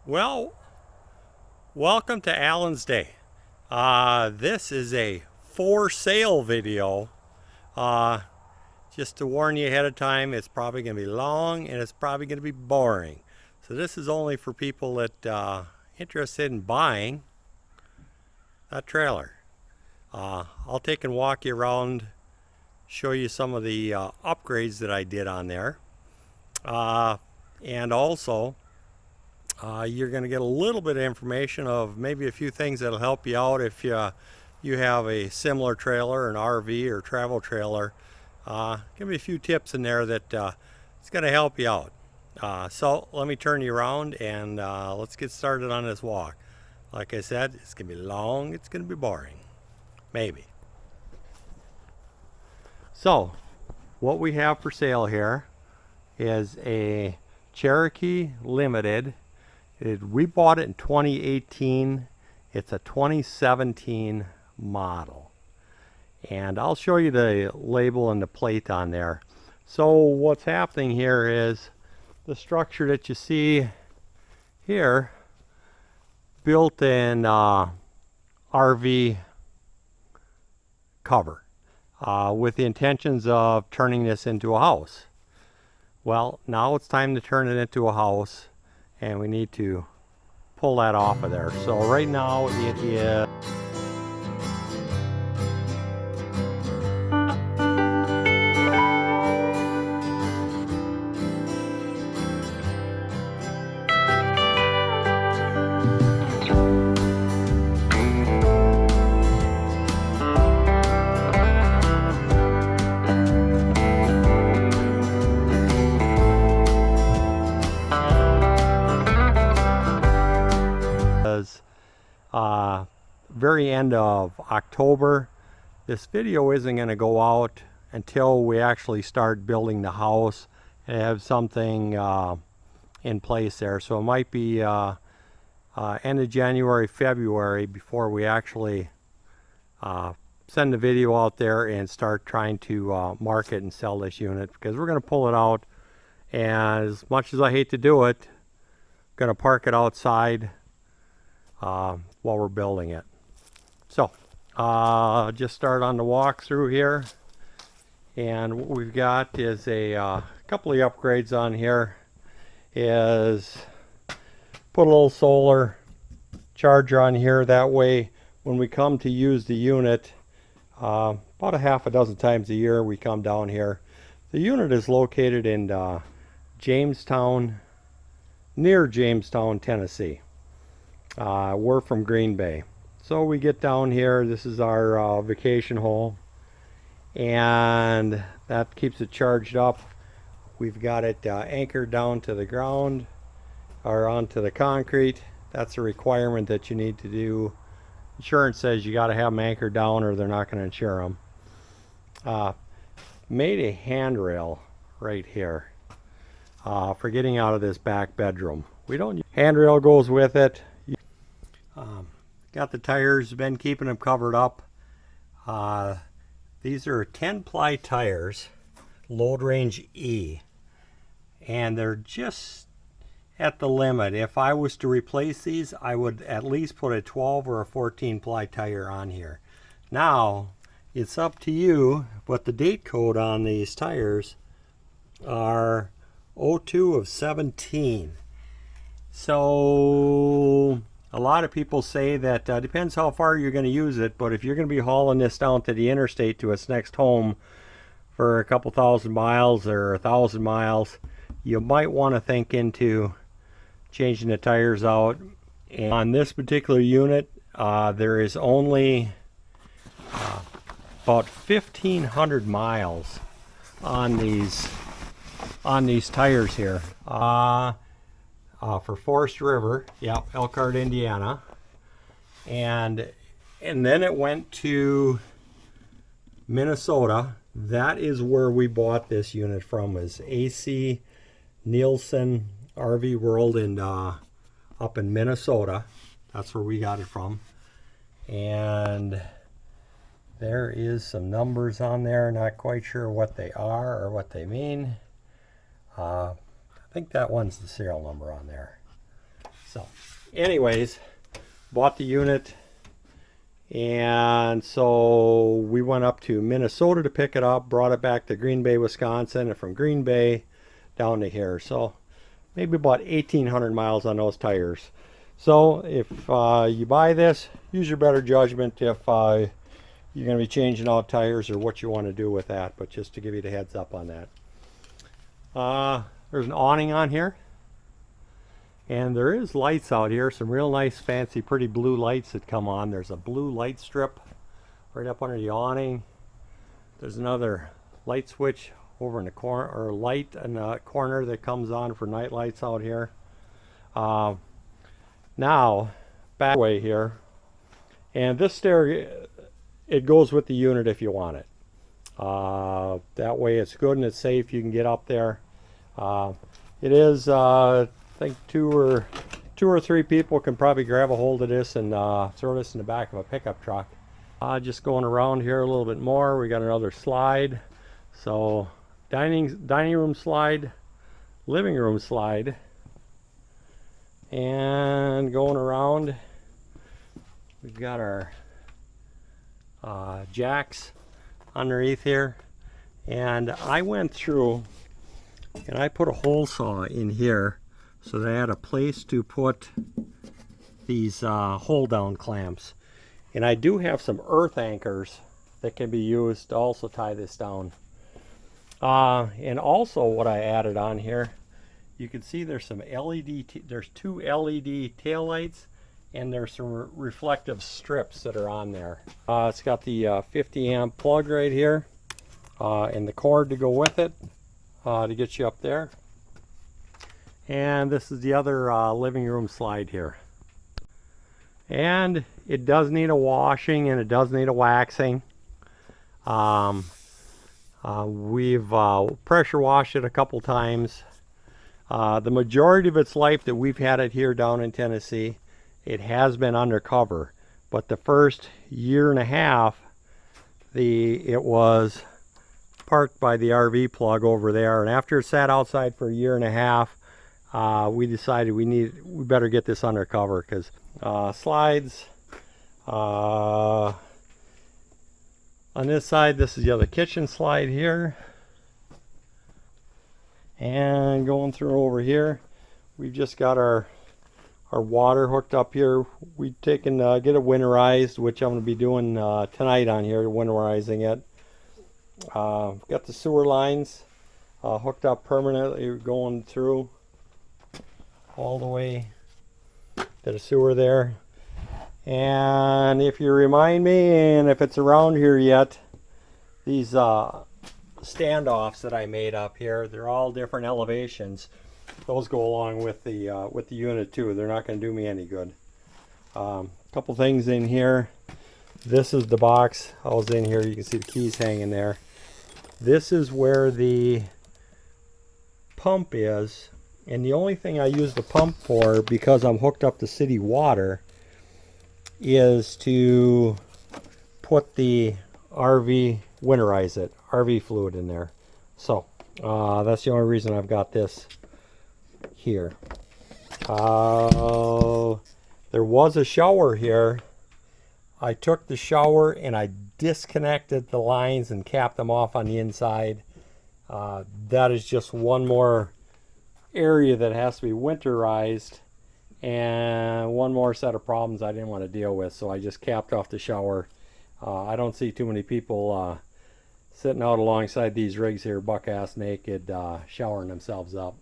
Well, welcome to Alan's Day. This is a for sale video. Uh, just to warn you ahead of time, it's probably going to be long and it's probably going to be boring. So this is only for people that interested in buying a trailer. I'll take and walk you around, show you some of the upgrades that I did on there. And also, you're going to get a little bit of information of maybe a few things that'll help you out if you have a similar trailer, an RV or travel trailer. Give me a few tips in there that it's going to help you out. So let me turn you around and let's get started on this walk. Like I said, it's going to be long, it's going to be boring. Maybe. So what we have for sale here is a Cherokee Limited. We bought it in 2018. It's a 2017 model. And I'll show you the label and the plate on there. So what's happening here is the structure that you see here, built in RV cover with the intentions of turning this into a house. Well, now it's time to turn it into a house, and we need to pull that off of there. So right now it is very end of October. This video isn't going to go out until we actually start building the house and have something in place there. So it might be end of January, February before we actually send the video out there and start trying to market and sell this unit, because we're going to pull it out, and as much as I hate to do it, I'm going to park it outside while we're building it. So just start on the walkthrough here, and what we've got is a couple of upgrades on here. Is put a little solar charger on here, that way when we come to use the unit, about a half a dozen times a year we come down here. The unit is located in Jamestown, near Jamestown, Tennessee. We're from Green Bay. So we get down here, this is our vacation hole, and that keeps it charged up. We've got it anchored down to the ground or onto the concrete. That's a requirement that you need to do. Insurance says you got to have them anchored down or they're not going to insure them. Made a handrail right here for getting out of this back bedroom. We don't. Handrail goes with it. Got the tires, been keeping them covered up. These are 10-ply tires, load range E, and they're just at the limit. If I was to replace these, I would at least put a 12 or a 14-ply tire on here. Now, it's up to you, but the date code on these tires are 02 of 17. So a lot of people say that depends how far you're going to use it, but if you're going to be hauling this down to the interstate to its next home for a couple thousand miles or 1,000 miles, you might want to think into changing the tires out. And on this particular unit, there is only about 1,500 miles on these tires here. For Forest River, yeah, Elkhart, Indiana, and then it went to Minnesota. That is where we bought this unit from, is AC Nielsen RV World up in Minnesota. That's where we got it from, and there is some numbers on there. Not quite sure what they are or what they mean. I think that one's the serial number on there. So anyways, bought the unit, and so we went up to Minnesota to pick it up, brought it back to Green Bay, Wisconsin, and from Green Bay down to here. So maybe about 1,800 miles on those tires. So if you buy this, use your better judgment if you're going to be changing out tires or what you want to do with that, but just to give you the heads up on that. There's an awning on here, and there is lights out here, some real nice fancy pretty blue lights that come on. There's a blue light strip right up under the awning. There's another light switch over in the corner, or light in the corner that comes on for night lights out here. Now back way here, and this stair, it goes with the unit if you want it. That way it's good and it's safe. You can get up there. It is, I think two or three people can probably grab a hold of this and throw this in the back of a pickup truck. Just going around here a little bit more, we got another slide. So dining room slide, living room slide, and going around, we've got our jacks underneath here, and I went through and I put a hole saw in here so that I had a place to put these hold down clamps, and I do have some earth anchors that can be used to also tie this down. And also what I added on here, you can see there's some there's two LED tail lights, and there's some reflective strips that are on there. It's got the 50 amp plug right here, and the cord to go with it to get you up there. And this is the other living room slide here. And it does need a washing, and it does need a waxing. We've pressure washed it a couple times. The majority of its life that we've had it here down in Tennessee, it has been undercover, but the first year and a half, it was parked by the RV plug over there, and after it sat outside for a year and a half, we decided we better get this undercover, because slides on this side. This is the other kitchen slide here, and going through over here, we've just got our water hooked up here. We get it winterized, which I'm going to be doing tonight on here, winterizing it. Got the sewer lines hooked up permanently, going through all the way to the sewer there. And if you remind me, and if it's around here yet, these standoffs that I made up here, they're all different elevations. Those go along with the unit too. They're not going to do me any good. Couple things in here. This is the box I was in here. You can see the keys hanging there. This is where the pump is, and the only thing I use the pump for, because I'm hooked up to city water, is to put the winterize it, RV fluid in there. So that's the only reason I've got this here. There was a shower here. I took the shower and I disconnected the lines and capped them off on the inside. That is just one more area that has to be winterized, and one more set of problems I didn't want to deal with, so I just capped off the shower. I don't see too many people sitting out alongside these rigs here buck-ass naked showering themselves up.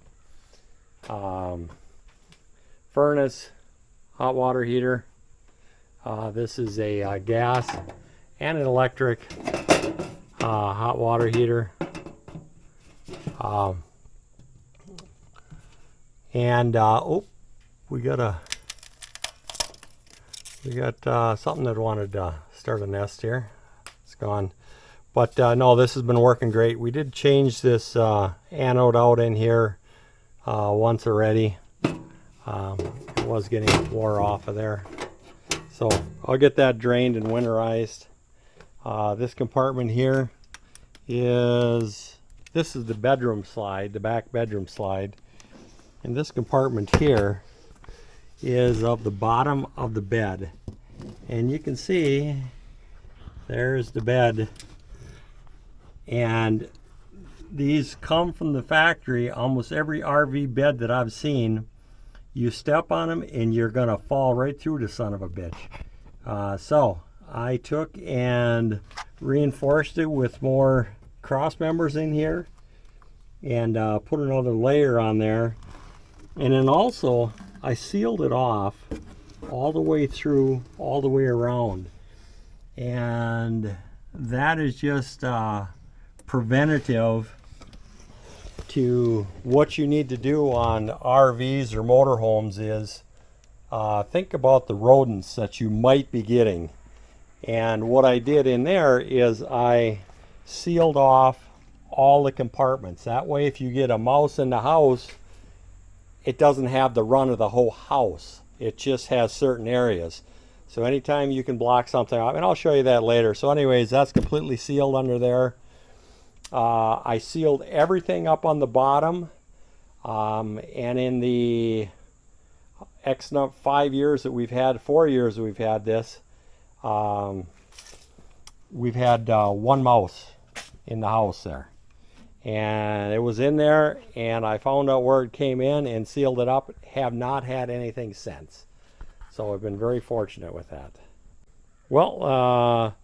Furnace, hot water heater. This is a gas and an electric hot water heater. We got something that wanted to start a nest here. It's gone. But no, this has been working great. We did change this anode out in here once already. It was getting wore off of there. So I'll get that drained and winterized. This compartment here this is the bedroom slide, the back bedroom slide. And this compartment here is of the bottom of the bed. And you can see there's the bed. And these come from the factory. Almost every RV bed that I've seen, you step on them and you're gonna fall right through the son of a bitch. So I took and reinforced it with more cross members in here and put another layer on there. And then also I sealed it off all the way through, all the way around. And that is just preventative to what you need to do on RVs or motorhomes is think about the rodents that you might be getting. And what I did in there is I sealed off all the compartments. That way if you get a mouse in the house, it doesn't have the run of the whole house. It just has certain areas. So anytime you can block something off, and I'll show you that later. So anyways, that's completely sealed under there. I sealed everything up on the bottom. And in the 5 years that we've had, 4 years that we've had this, we've had one mouse in the house there. And it was in there, and I found out where it came in and sealed it up. Have not had anything since. So I've been very fortunate with that. Well,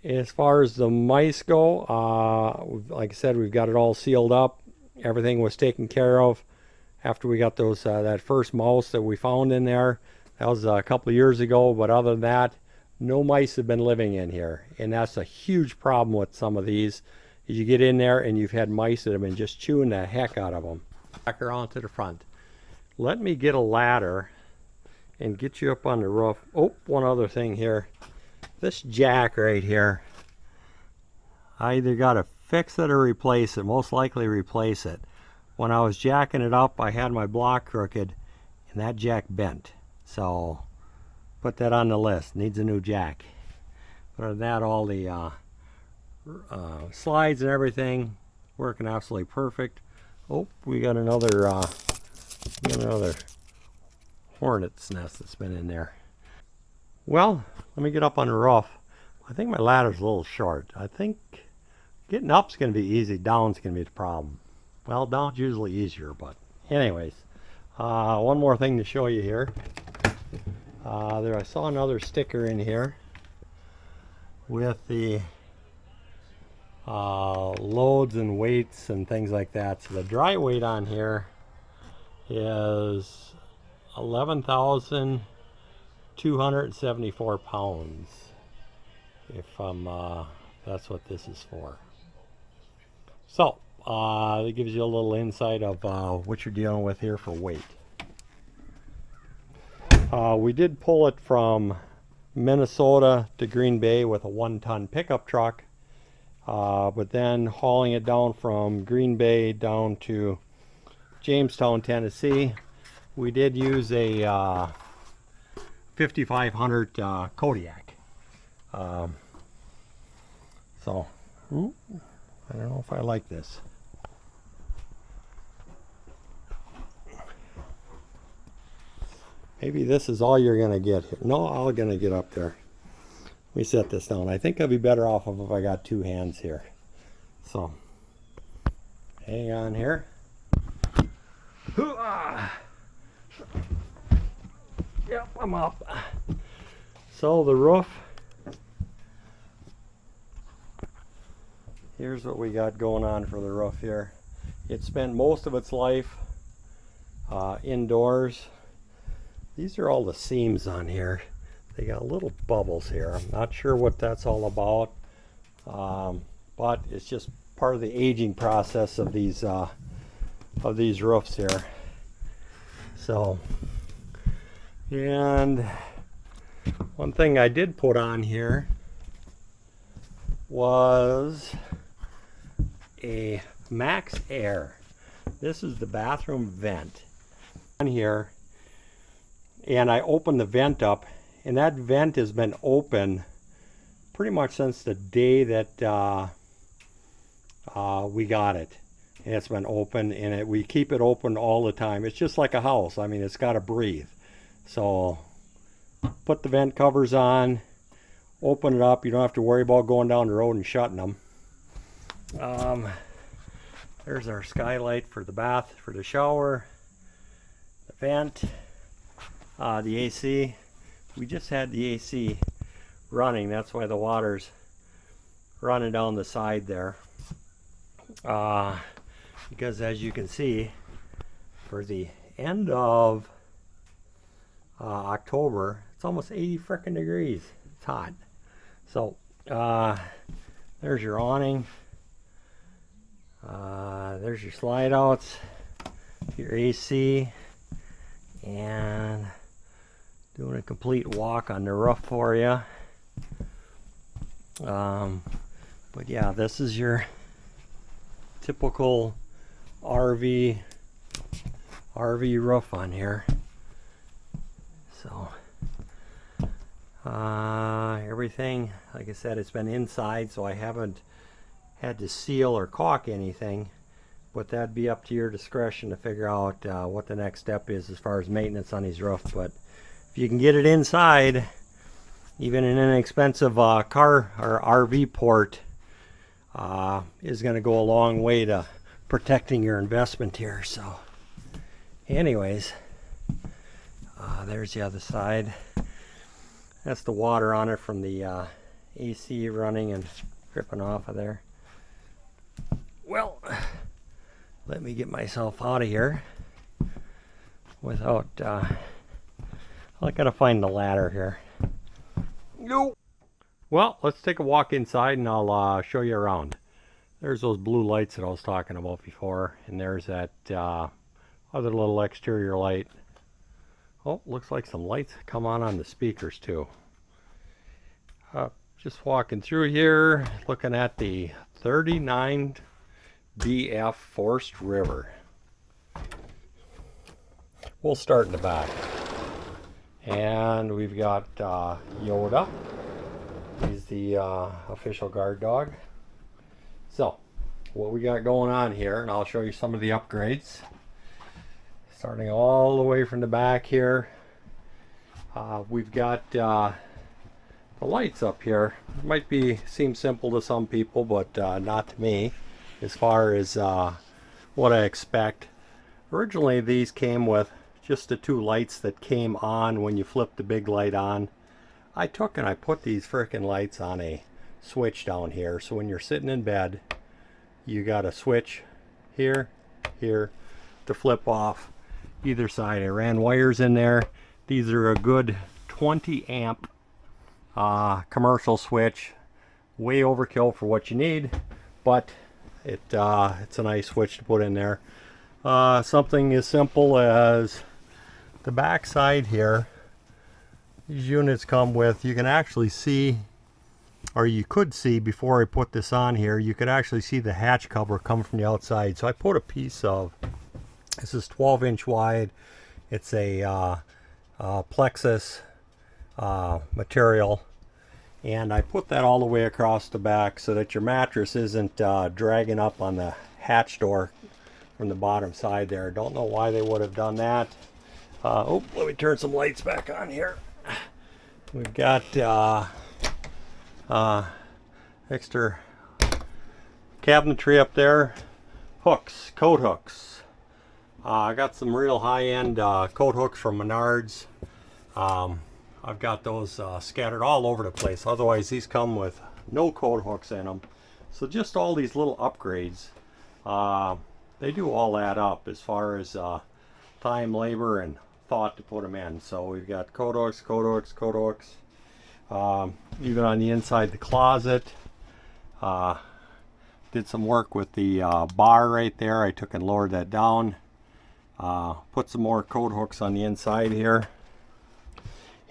as far as the mice go, like I said, we've got it all sealed up. Everything was taken care of after we got those that first mouse that we found in there. That was a couple of years ago, but other than that, no mice have been living in here. And that's a huge problem with some of these. Is you get in there and you've had mice that have been just chewing the heck out of them. Back around to the front. Let me get a ladder and get you up on the roof. Oh, one other thing here. This jack right here, I either got to fix it or replace it. Most likely replace it. When I was jacking it up, I had my block crooked and that jack bent. So put that on the list. Needs a new jack. Other than that, all the slides and everything working absolutely perfect. Oh, we got another hornet's nest that's been in there. Well, let me get up on the roof. I think my ladder's a little short. I think getting up's going to be easy. Down's going to be the problem. Well, down's usually easier, but anyways. One more thing to show you here. I saw another sticker in here with the loads and weights and things like that. So the dry weight on here is 11,274 pounds. If that's what this is for. So it gives you a little insight of what you're dealing with here for weight. We did pull it from Minnesota to Green Bay with a 1-ton pickup truck. But then hauling it down from Green Bay down to Jamestown, Tennessee, we did use a 5500 Kodiak. So, I don't know if I like this. Maybe this is all you're going to get here. No, I'm going to get up there. Let me set this down. I think I'd be better off if I got two hands here. So, hang on here. Yep, I'm up. So the roof. Here's what we got going on for the roof here. It spent most of its life indoors. These are all the seams on here. They got little bubbles here. I'm not sure what that's all about, but it's just part of the aging process of these roofs here. So, and one thing I did put on here was a MaxAir. This is the bathroom vent on here, and I opened the vent up, and that vent has been open pretty much since the day that we got it. and it's been open, and we keep it open all the time. It's just like a house. I mean, it's got to breathe. So put the vent covers on, open it up. You don't have to worry about going down the road and shutting them. There's our skylight for the bath, for the shower, the vent, the AC. We just had the AC running. That's why the water's running down the side there. Because as you can see, for the end of October, it's almost 80 frickin' degrees. It's hot. So there's your awning. There's your slide outs, your AC, and doing a complete walk on the roof for you. But yeah, this is your typical RV roof on here. So everything, like I said, it's been inside, so I haven't had to seal or caulk anything, but that'd be up to your discretion to figure out what the next step is as far as maintenance on these roofs. But if you can get it inside, even an inexpensive car or RV port is going to go a long way to protecting your investment here. So anyways, there's the other side. That's the water on it from the AC running and dripping off of there. Well, let me get myself out of here without I gotta find the ladder here. No. Well, let's take a walk inside and I'll show you around. There's those blue lights that I was talking about before, and there's that other little exterior light. Oh, looks like some lights come on the speakers too. Just walking through here, looking at the 39 BF Forest River. We'll start in the back. And we've got Yoda. He's the official guard dog. So, what we got going on here, and I'll show you some of the upgrades. Starting all the way from the back here. We've got the lights up here. It might seem simple to some people, but not to me as far as what I expect. Originally these came with just the two lights that came on when you flip the big light on. I took and I put these frickin' lights on a switch down here, so when you're sitting in bed you got a switch here to flip off either side. I ran wires in there. These are a good 20 amp commercial switch. Way overkill for what you need, but it's a nice switch to put in there. Something as simple as the back side here. These units come with, you can actually see, or you could see before I put this on here, you could actually see the hatch cover come from the outside. So I put a piece of, this is 12-inch wide. It's a Plexiglass material, and I put that all the way across the back so that your mattress isn't dragging up on the hatch door from the bottom side there. Don't know why they would have done that. Oh, let me turn some lights back on here. We've got extra cabinetry up there. Hooks, coat hooks. I got some real high-end coat hooks from Menards. I've got those scattered all over the place. Otherwise, these come with no coat hooks in them. So just all these little upgrades, they do all add up as far as time, labor, and thought to put them in. So we've got coat hooks, coat hooks, coat hooks. Even on the inside the closet. Did some work with the bar right there. I took and lowered that down. Put some more coat hooks on the inside here.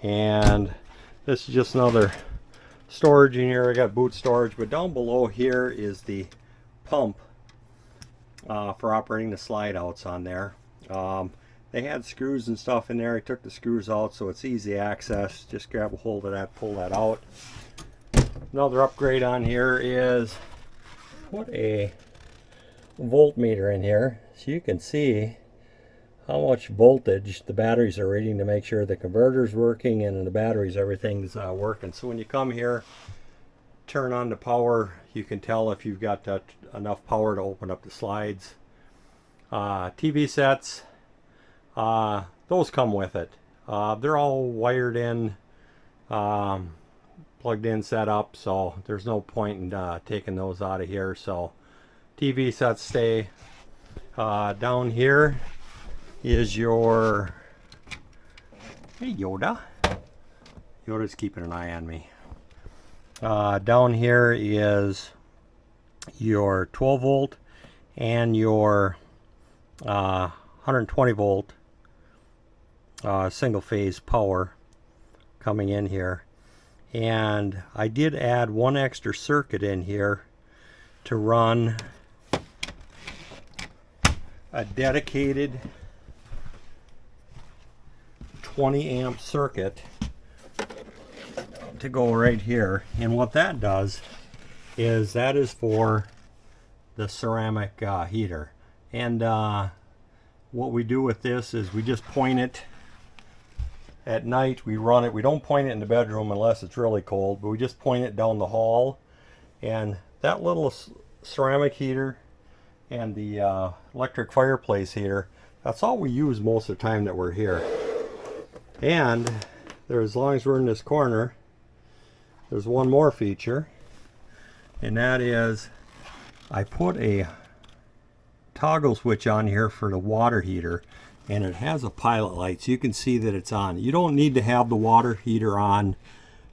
And this is just another storage in here. I got boot storage, but down below here is the pump for operating the slide outs on there. They had screws and stuff in there. I took the screws out so it's easy access. Just grab a hold of that, pull that out. Another upgrade on here is, what a voltmeter in here, so you can see how much voltage the batteries are reading to make sure the converter's working and the batteries, everything's working. So when you come here, turn on the power, you can tell if you've got enough power to open up the slides. TV sets, those come with it. They're all wired in, plugged in, set up, so there's no point in taking those out of here. So TV sets stay. Down here is your, hey Yoda. Yoda's keeping an eye on me. Down here is your 12 volt and your 120 volt single phase power coming in here. And I did add one extra circuit in here to run a dedicated 20 amp circuit to go right here. And what that does is that is for the ceramic heater. And what we do with this is we just point it at night. We run it. We don't point it in the bedroom unless it's really cold, but we just point it down the hall. And that little ceramic heater and the electric fireplace heater, that's all we use most of the time that we're here. And as long as we're in this corner, there's one more feature, and that is I put a toggle switch on here for the water heater, and it has a pilot light so you can see that it's on. You don't need to have the water heater on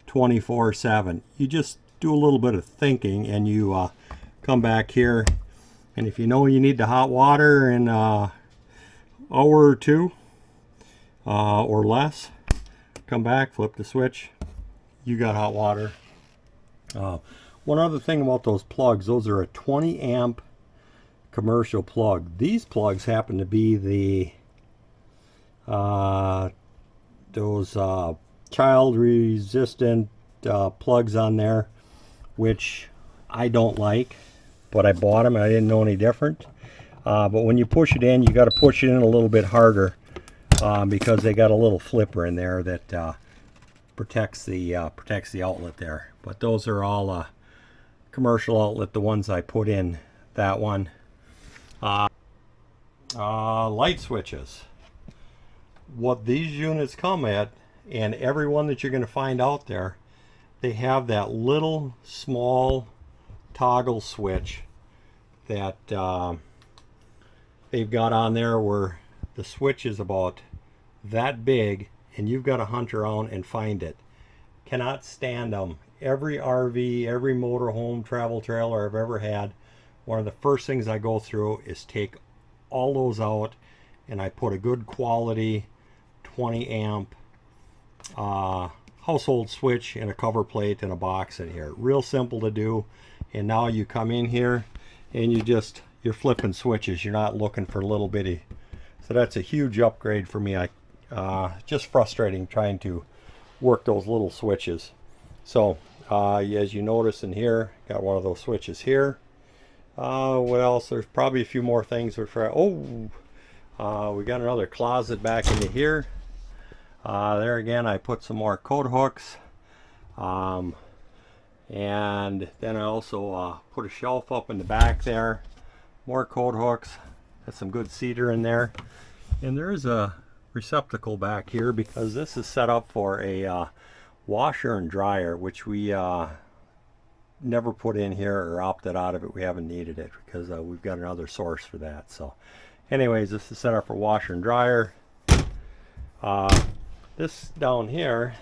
24/7. You just do a little bit of thinking and you come back here, and if you know you need the hot water in an hour or two or less, come back, flip the switch, you got hot water. One other thing about those plugs, those are a 20 amp commercial plug. These plugs happen to be the those child resistant plugs on there, which I don't like, but I bought them and I didn't know any different. But when you push it in, you got to push it in a little bit harder because they got a little flipper in there that protects the outlet there. But those are all commercial outlet, the ones I put in that one. Light switches. What these units come at, and every one that you're going to find out there, they have that little small toggle switch that they've got on there where the switch is about that big, and you've got to hunt around and find it. Cannot stand them. Every RV, every motorhome, travel trailer I've ever had, one of the first things I go through is take all those out, and I put a good quality 20 amp household switch and a cover plate and a box in here. Real simple to do. And now you come in here and you're flipping switches. You're not looking for little bitty. So that's a huge upgrade for me. Just frustrating trying to work those little switches. So as you notice in here, got one of those switches here. What else? There's probably a few more things. We got another closet back into here. There again, I put some more coat hooks. And then I also put a shelf up in the back there. More coat hooks. Got some good cedar in there. And there's a receptacle back here because this is set up for a washer and dryer, which we never put in here or opted out of it. We haven't needed it because we've got another source for that. So anyways, this is set up for washer and dryer. This down here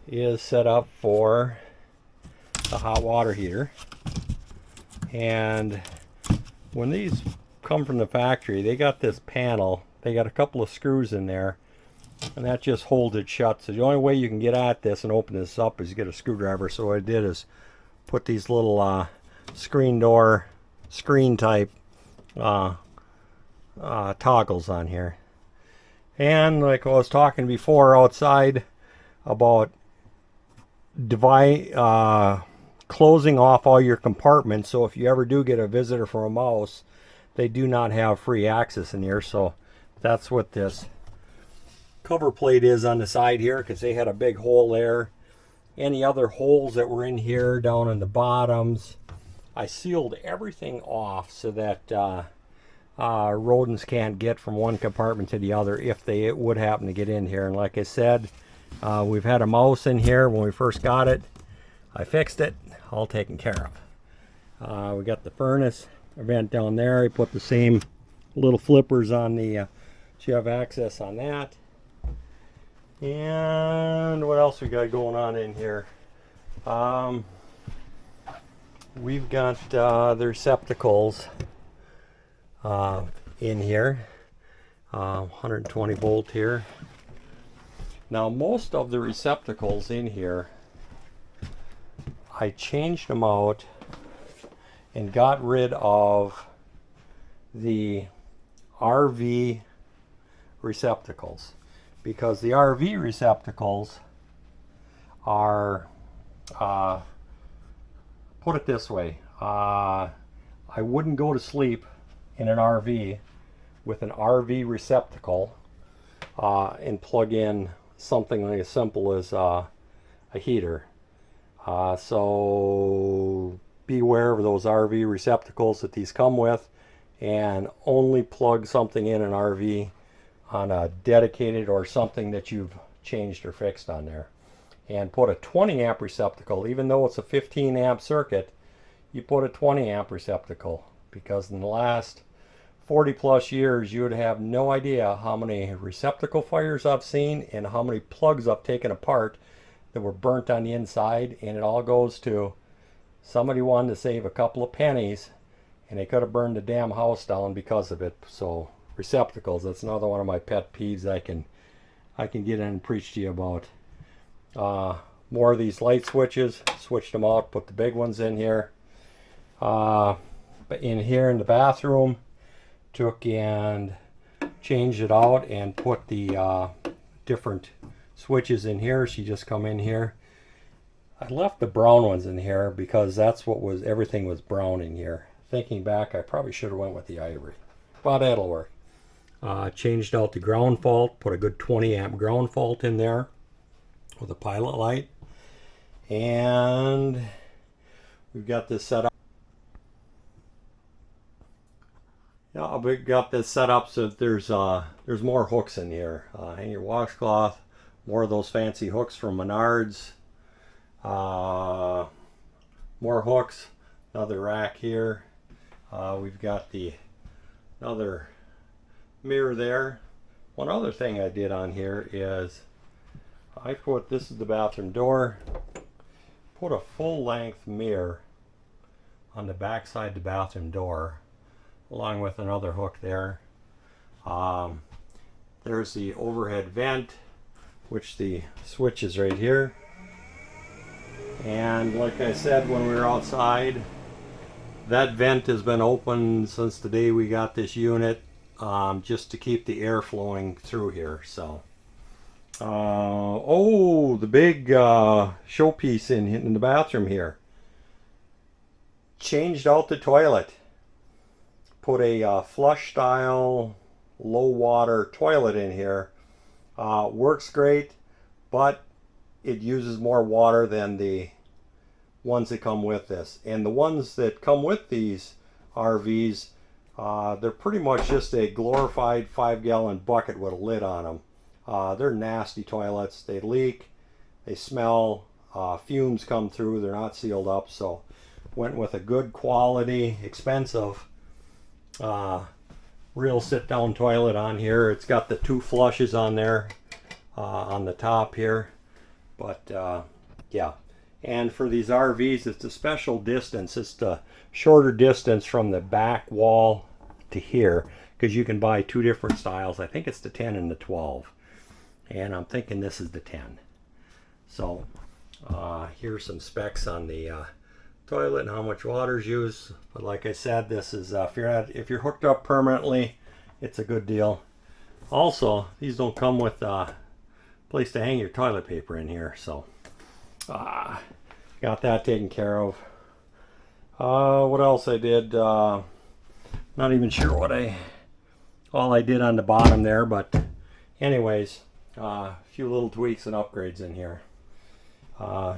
is set up for a hot water heater. And when these come from the factory, they got this panel. They got a couple of screws in there, and that just holds it shut. So the only way you can get at this and open this up is you get a screwdriver. So what I did is put these little screen type toggles on here. And like I was talking closing closing off all your compartments, so if you ever do get a visitor from a mouse, they do not have free access in here. So that's what this cover plate is on the side here, because they had a big hole there. Any other holes that were in here down in the bottoms, I sealed everything off so that rodents can't get from one compartment to the other if they would happen to get in here. And like I said, we've had a mouse in here when we first got it. I fixed it, all taken care of. We got the furnace vent down there. I put the same little flippers on the so you have access on that. And what else we got going on in here? We've got the receptacles in here, 120 volt here. Now most of the receptacles in here, I changed them out and got rid of the RV receptacles, because the RV receptacles are, put it this way, I wouldn't go to sleep in an RV with an RV receptacle and plug in something like as simple as a heater. So beware of those RV receptacles that these come with, and only plug something in an RV on a dedicated or something that you've changed or fixed on there. And put a 20 amp receptacle, even though it's a 15 amp circuit, you put a 20 amp receptacle, because in the last 40 plus years you would have no idea how many receptacle fires I've seen and how many plugs I've taken apart that were burnt on the inside. And it all goes to somebody wanted to save a couple of pennies and they could have burned the damn house down because of it. So receptacles, that's another one of my pet peeves I can get in and preach to you about. More of these light switches, switched them out, put the big ones in here. But in here in the bathroom, took and changed it out and put the different switches in here. So you just come in here. I left the brown ones in here because that's what was, everything was brown in here. Thinking back, I probably should have went with the ivory, but that'll work. Changed out the ground fault, put a good 20 amp ground fault in there with a pilot light. And we've got this set up. Yeah, we've got this set up so that there's more hooks in here. Hang your washcloth, more of those fancy hooks from Menards. More hooks, another rack here. We've got another mirror there. One other thing I did on here is I put, this is the bathroom door, put a full length mirror on the back side of the bathroom door, along with another hook there. There's the overhead vent, which the switch is right here. And like I said when we were outside, that vent has been open since the day we got this unit, just to keep the air flowing through here. So oh, the big showpiece in the bathroom here, changed out the toilet. Put a flush style low water toilet in here. Works great, but it uses more water than the ones that come with this. And the ones that come with these RVs, they're pretty much just a glorified 5-gallon bucket with a lid on them. They're nasty toilets. They leak, they smell, fumes come through, they're not sealed up. So went with a good quality, expensive, real sit-down toilet on here. It's got the 2 flushes on there on the top here. But yeah, and for these RVs, it's a special distance. It's the shorter distance from the back wall to here, because you can buy 2 different styles. I think it's the 10 and the 12, and I'm thinking this is the 10. So here's some specs on the toilet and how much water's used. But like I said, this is if you're hooked up permanently, it's a good deal. Also, these don't come with place to hang your toilet paper in here. So got got that taken care of. What else I did? Not even sure what all I did on the bottom there, but anyways, a few little tweaks and upgrades in here.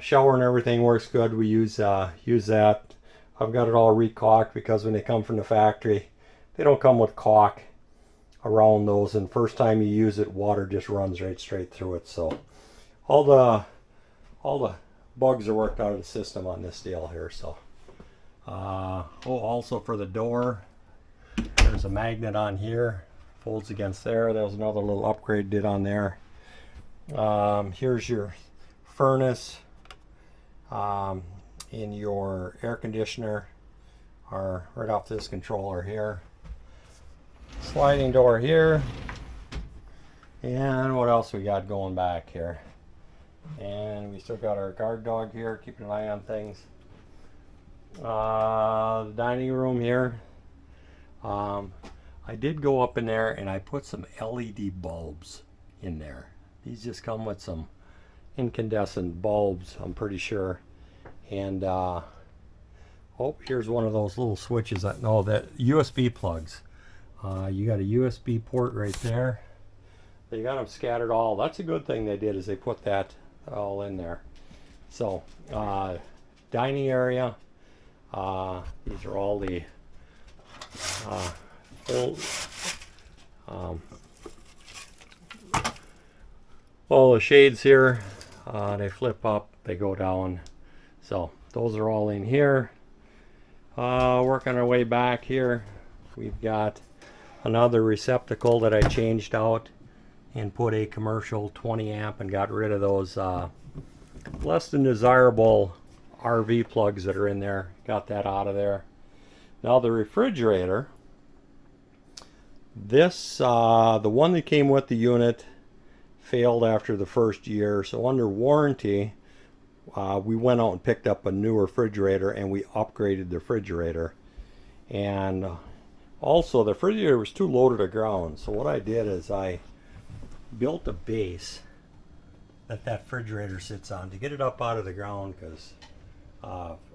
Shower and everything works good. We use that. I've got it all recaulked because when they come from the factory, they don't come with caulk around those, and first time you use it, water just runs right straight through it. So all the bugs are worked out of the system on this deal here. So also for the door, there's a magnet on here, folds against there. That was another little upgrade did on there. Here's your furnace in your air conditioner, are right off this controller here. Sliding door here, and what else we got going back here? And we still got our guard dog here keeping an eye on things. The dining room here, I did go up in there and I put some LED bulbs in there. These just come with some incandescent bulbs, I'm pretty sure. And oh, here's one of those little switches. That USB plugs. You got a USB port right there. They got them scattered all. That's a good thing they did, is they put that all in there. So dining area. These are all the all the shades here. They flip up, they go down. So those are all in here. Working our way back here, we've got another receptacle that I changed out and put a commercial 20 amp and got rid of those less than desirable RV plugs that are in there. Got that out of there. Now the refrigerator, this the one that came with the unit failed after the first year, so under warranty we went out and picked up a new refrigerator and we upgraded the refrigerator. And also the refrigerator was too low to the ground, so what I did is I built a base that refrigerator sits on to get it up out of the ground, because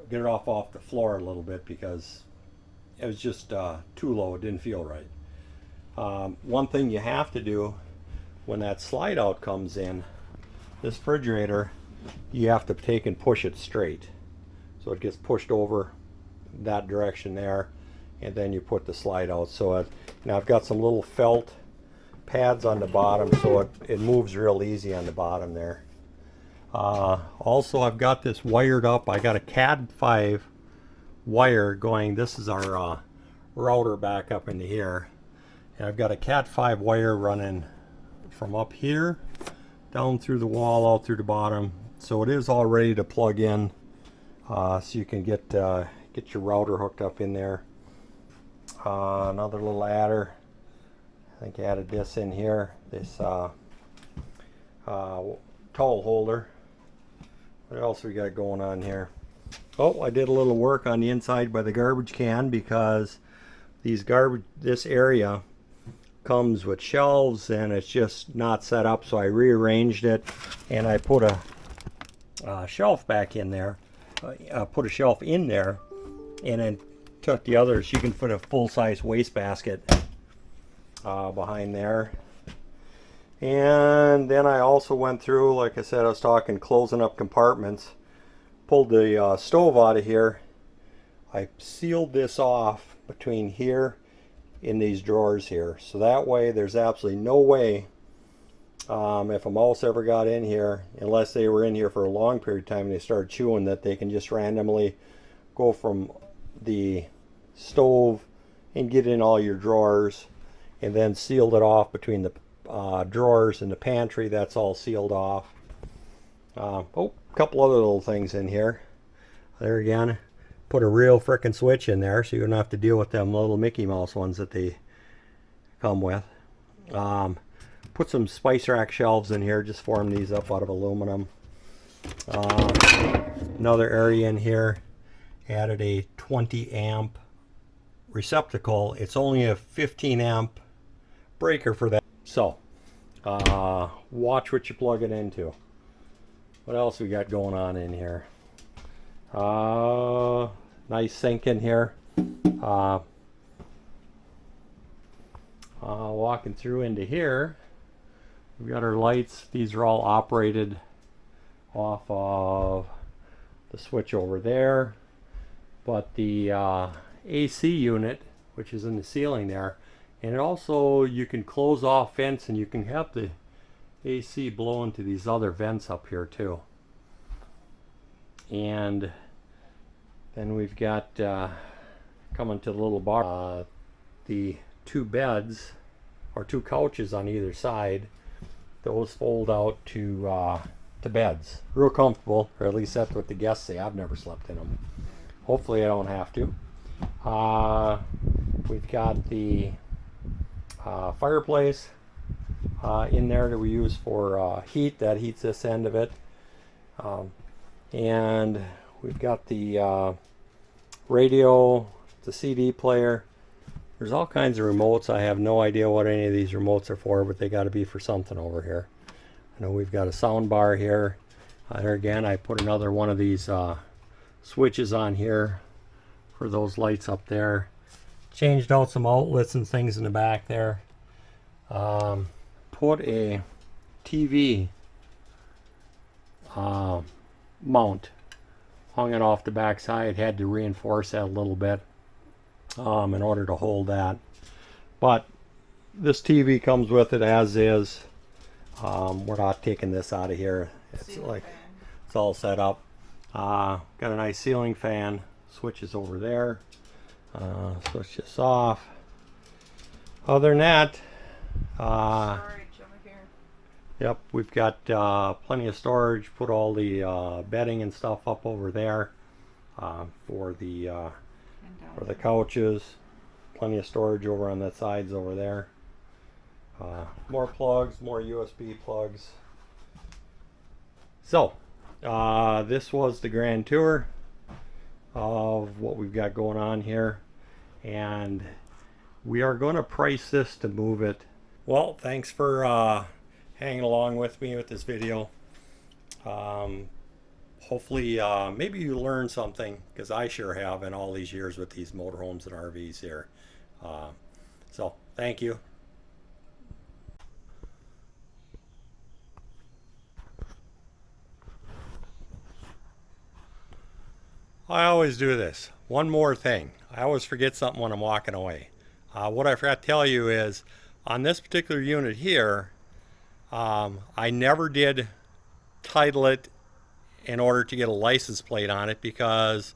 get it off the floor a little bit, because it was just too low. It didn't feel right. One thing you have to do when that slide out comes in, this refrigerator, you have to take and push it straight, so it gets pushed over that direction there, and then you put the slide out. So now I've got some little felt pads on the bottom, so it moves real easy on the bottom there. Also, I've got this wired up. I got a CAD5 wire going. This is our router back up into here, and I've got a CAD5 wire running from up here down through the wall out through the bottom, so it is all ready to plug in, so you can get your router hooked up in there. Another little adder. I think I added this in here, this towel holder. What else we got going on here? Oh, I did a little work on the inside by the garbage can, because this area comes with shelves and it's just not set up, so I rearranged it and I put a shelf back in there. Put a shelf in there, and then took the others. You can put a full-size wastebasket behind there. And then I also went through, like I said, I was talking closing up compartments. Pulled the stove out of here. I sealed this off between here in these drawers here, so that way there's absolutely no way if a mouse ever got in here, unless they were in here for a long period of time and they started chewing, that they can just randomly go from the stove and get in all your drawers. And then sealed it off between the drawers and the pantry. That's all sealed off. Oh, a couple other little things in here. There again, put a real frickin' switch in there, so you don't have to deal with them little Mickey Mouse ones that they come with. Put some spice rack shelves in here. Just formed these up out of aluminum. Another area in here. Added a 20 amp receptacle. It's only a 15 amp breaker for that. So watch what you plug it into. What else we got going on in here? Nice sink in here. Walking through into here, we've got our lights. These are all operated off of the switch over there, but the AC unit, which is in the ceiling there, and it also, you can close off vents and you can have the AC blow into these other vents up here too. And then we've got coming to the little bar, the two beds or two couches on either side. Those fold out to beds. Real comfortable, or at least that's what the guests say. I've never slept in them. Hopefully I don't have to. We've got the fireplace in there that we use for heat. That heats this end of it. And we've got the radio, the CD player. There's all kinds of remotes. I have no idea what any of these remotes are for, but they got to be for something over here. I know we've got a sound bar here. There again, I put another one of these switches on here for those lights up there. Changed out some outlets and things in the back there. Put a TV mount, hung it off the back side. Had to reinforce that a little bit in order to hold that, but this TV comes with it as is. We're not taking this out of here. It's like it's all set up. Got a nice ceiling fan. Switches over there. Switch this off. Other than that, yep, we've got plenty of storage. Put all the bedding and stuff up over there for the couches. Plenty of storage over on that sides over there. More plugs, more USB plugs. So this was the grand tour of what we've got going on here, and we are going to price this to move it. Well, thanks for hanging along with me with this video. Hopefully maybe you learned something, because I sure have in all these years with these motorhomes and RVs here. So thank you. I always do this. One more thing. I always forget something when I'm walking away. What I forgot to tell you is, on this particular unit here, I never did title it in order to get a license plate on it, because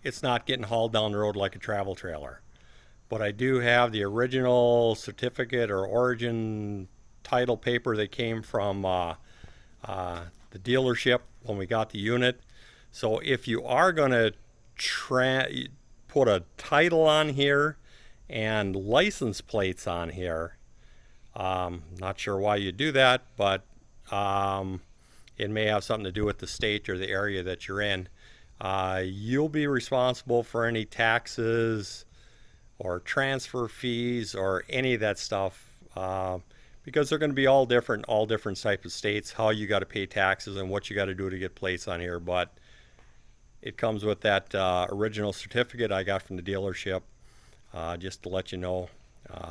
it's not getting hauled down the road like a travel trailer. But I do have the original certificate or origin title paper that came from the dealership when we got the unit. So if you are going to put a title on here and license plates on here, not sure why you do that, but it may have something to do with the state or the area that you're in. You'll be responsible for any taxes or transfer fees or any of that stuff, because they're going to be all different types of states, how you got to pay taxes and what you got to do to get plates on here. But it comes with that original certificate I got from the dealership, just to let you know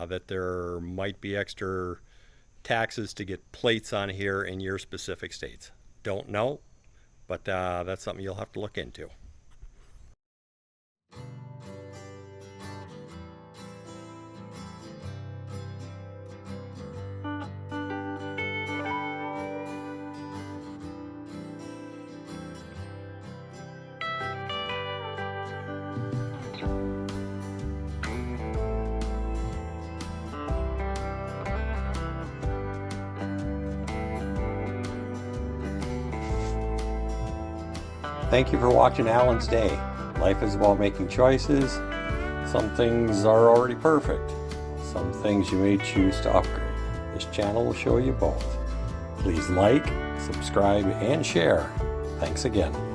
that there might be extra taxes to get plates on here in your specific states. Don't know, but that's something you'll have to look into. Thank you for watching Alan's Day. Life is about making choices. Some things are already perfect. Some things you may choose to upgrade. This channel will show you both. Please like, subscribe, and share. Thanks again.